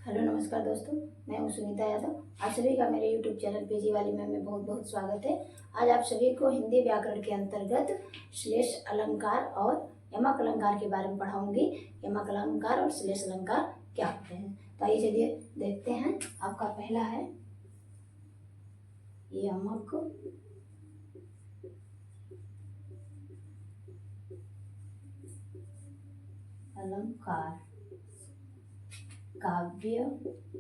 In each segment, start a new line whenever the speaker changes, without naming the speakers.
Hello नमस्कार दोस्तों, मैं हूं सुनीता यादव। आप सभी का मेरे यूट्यूब चैनल पीजी वाली में बहुत बहुत स्वागत है। आज आप सभी को हिंदी व्याकरण के अंतर्गत श्लेष अलंकार और यमक अलंकार के बारे में पढ़ाऊंगी। यमक अलंकार और श्लेष अलंकार क्या होते हैं, तो आइए चलिए देखते हैं। आपका पहला है यमक अलंकार। काव्य में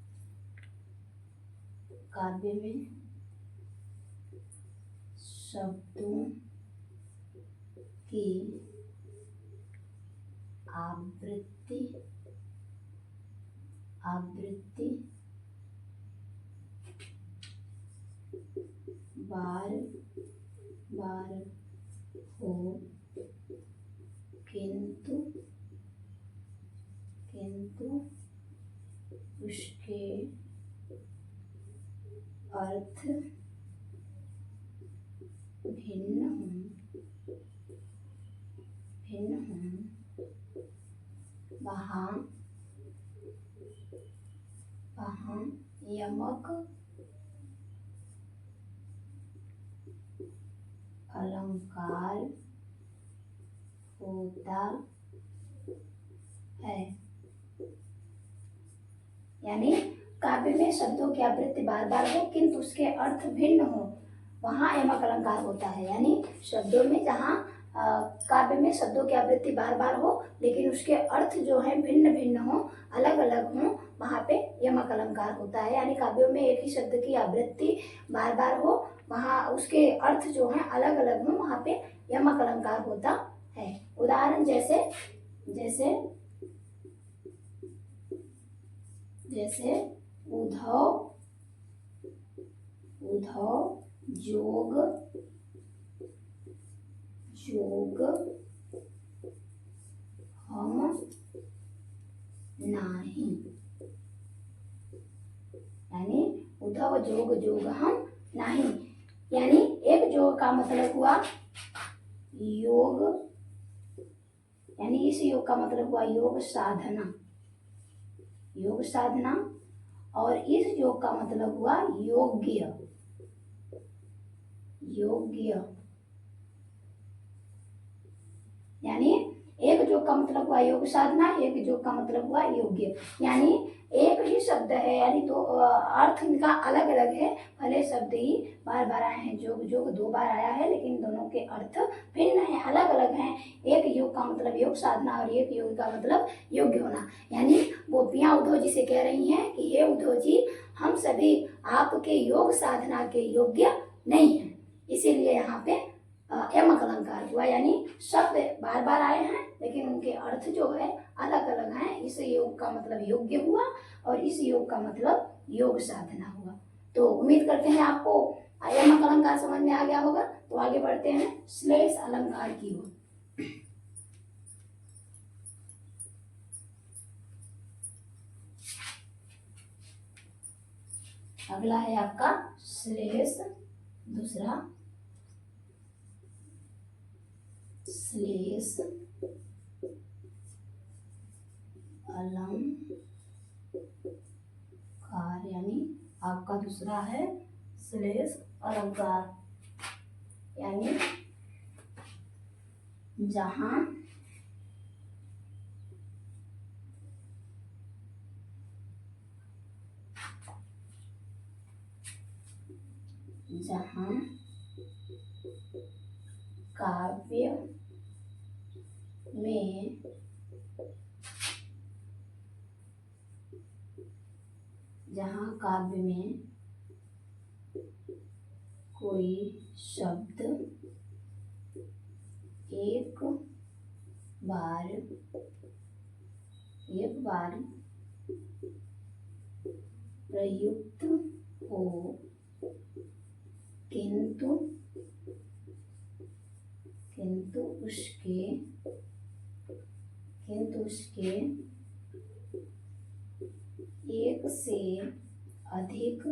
शब्दों की आवृत्ति बार बार हो, किंतु उसके अर्थ भिन्न हों, वहाँ यमक अलंकार होता है। यानी काव्य में शब्दों की आवृत्ति बार बार हो किंतु उसके अर्थ भिन्न हो, वहाँ यमक अलंकार होता है। यानी शब्दों में जहाँ काव्य में शब्दों की आवृत्ति बार बार हो लेकिन उसके अर्थ जो है भिन्न भिन्न हो, अलग अलग हो, वहाँ पे यमक अलंकार होता है। यानी काव्यों में एक ही शब्द की आवृत्ति बार बार हो, वहाँ उसके अर्थ जो है अलग अलग हो, वहाँ पे यमक अलंकार होता है। उदाहरण जैसे उद्धव जोग हम नाही। यानी उद्धव जोग हम नहीं। यानी एक जोग का मतलब हुआ योग, यानी इस योग का मतलब हुआ योग साधना, और इस योग का मतलब हुआ योग्य। यानी एक योग का मतलब हुआ योग साधना, एक योग का मतलब हुआ योग्य। यानी एक ही शब्द है, यानी तो अर्थ इनका अलग अलग है। भले शब्द ही बार बार आए हैं, जोग 2 बार आया है, लेकिन दोनों के अर्थ भिन्न है, अलग अलग हैं। एक योग का मतलब योग साधना और एक योग का मतलब योग्य होना। यानी गोपियां उद्धव जी से कह रही हैं कि हे उद्धव जी, हम सभी आपके योग साधना के योग्य नहीं है, इसीलिए यहाँ पे यमक अलंकार हुआ। यानी शब्द बार बार आए हैं लेकिन उनके अर्थ जो है अलग अलग हैं। इस योग का मतलब योग्य हुआ और इस योग का मतलब योग साधना हुआ। तो उम्मीद करते हैं आपको यमक अलंकार समझ में आ गया होगा। तो आगे बढ़ते हैं श्लेष अलंकार की ओर। अगला है आपका श्लेष, दूसरा श्लेष अलंकार। यानी आपका दूसरा है श्लेष अलंकार। यानी जहां काव्य में कोई शब्द एक बार प्रयुक्त हो किंतु उसके एक से अधिक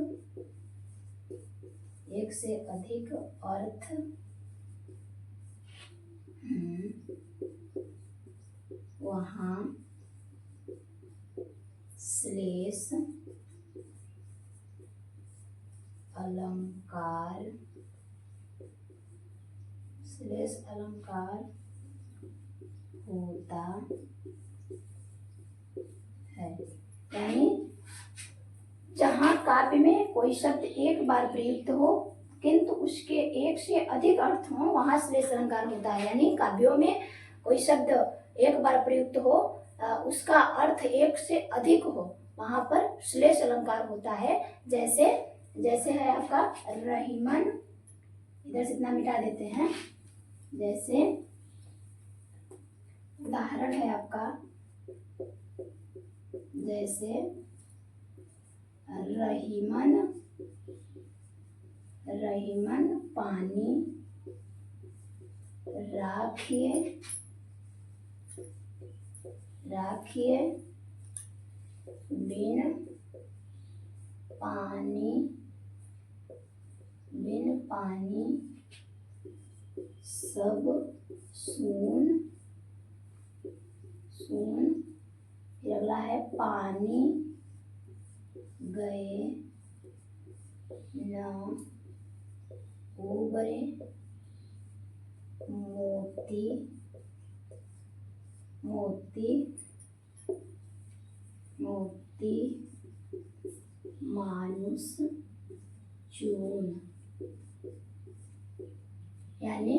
अर्थ वहाँ श्लेष अलंकार होता है। यानी जहाँ काव्य में कोई शब्द एक बार प्रयुक्त हो किंतु उसके एक से अधिक अर्थ हो, वहाँ श्लेष अलंकार होता है। यानी काव्यों में कोई शब्द एक बार प्रयुक्त हो, उसका अर्थ एक से अधिक हो, वहां पर श्लेष अलंकार होता है। जैसे है आपका रहीमन, इधर से इतना मिटा देते हैं। जैसे उदाहरण है आपका, जैसे रहीमन पानी राखिए बिन पानी सब सून। फिर अगला है पानी गए न उबरे मोती मानुष चून। यानी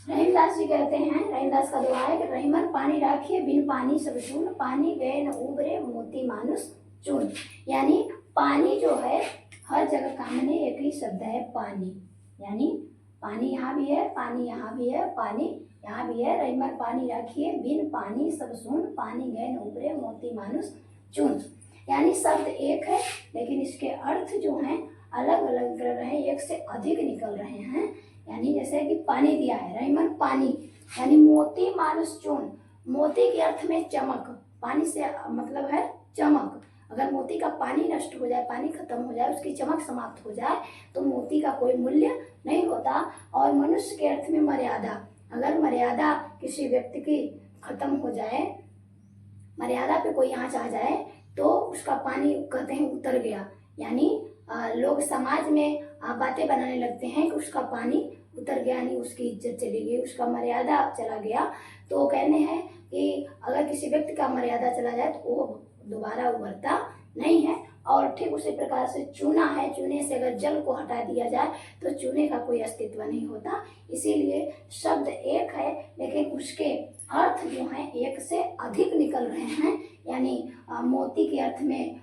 रहीमदास जी कहते हैं, रहीमदास का दुआ है कि रहीमन पानी राखिए बिन पानी सब सून, पानी गए न उबरे मोती मानुष चून। यानी पानी जो है हर जगह काम में एक ही शब्द है पानी। यानी पानी यहाँ भी है, पानी यहाँ भी है, पानी यहाँ भी है। रहीमन पानी राखिए बिन पानी सब सून, पानी गए न उबरे मोती मानुष चून। यानी शब्द एक है लेकिन इसके अर्थ जो हैं अलग अलग निकल रहे हैं, एक से अधिक निकल रहे हैं। यानी जैसे कि पानी दिया है, रहीमन पानी, यानी मोती मानुष चून। मोती के अर्थ में चमक, पानी से मतलब है चमक। अगर मोती का पानी नष्ट हो जाए, पानी खत्म हो जाए, उसकी चमक समाप्त हो जाए तो मोती का कोई मूल्य नहीं होता। और मनुष्य के अर्थ में मर्यादा, अगर मर्यादा किसी व्यक्ति की खत्म हो जाए, मर्यादा पे कोई आँच आ जाए तो उसका पानी कहते हैं उतर गया। यानी लोग समाज में बातें बनाने लगते हैं कि उसका पानी उतर गया, यानी उसकी इज्जत चली गई, उसका मर्यादा चला गया। तो कहने हैं कि अगर किसी व्यक्ति का मर्यादा चला जाए तो वो दोबारा उभरता नहीं है। और ठीक उसी प्रकार से चूना है, चूने से अगर जल को हटा दिया जाए तो चूने का कोई अस्तित्व नहीं होता। इसीलिए शब्द एक है लेकिन उसके अर्थ जो हैं एक से अधिक निकल रहे हैं। यानी मोती के अर्थ में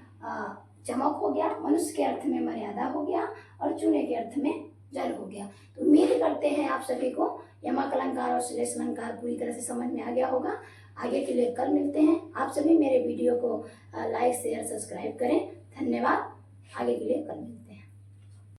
चमक हो गया, मनुष्य के अर्थ में मर्यादा हो गया और चूने के अर्थ में जल हो गया। तो उम्मीद करते हैं आप सभी को यमक अलंकार और श्लेष अलंकार पूरी तरह से समझ में आ गया होगा। आगे के लिए कल मिलते हैं। आप सभी मेरे वीडियो को लाइक शेयर सब्सक्राइब करें। धन्यवाद। आगे के लिए कल मिलते हैं।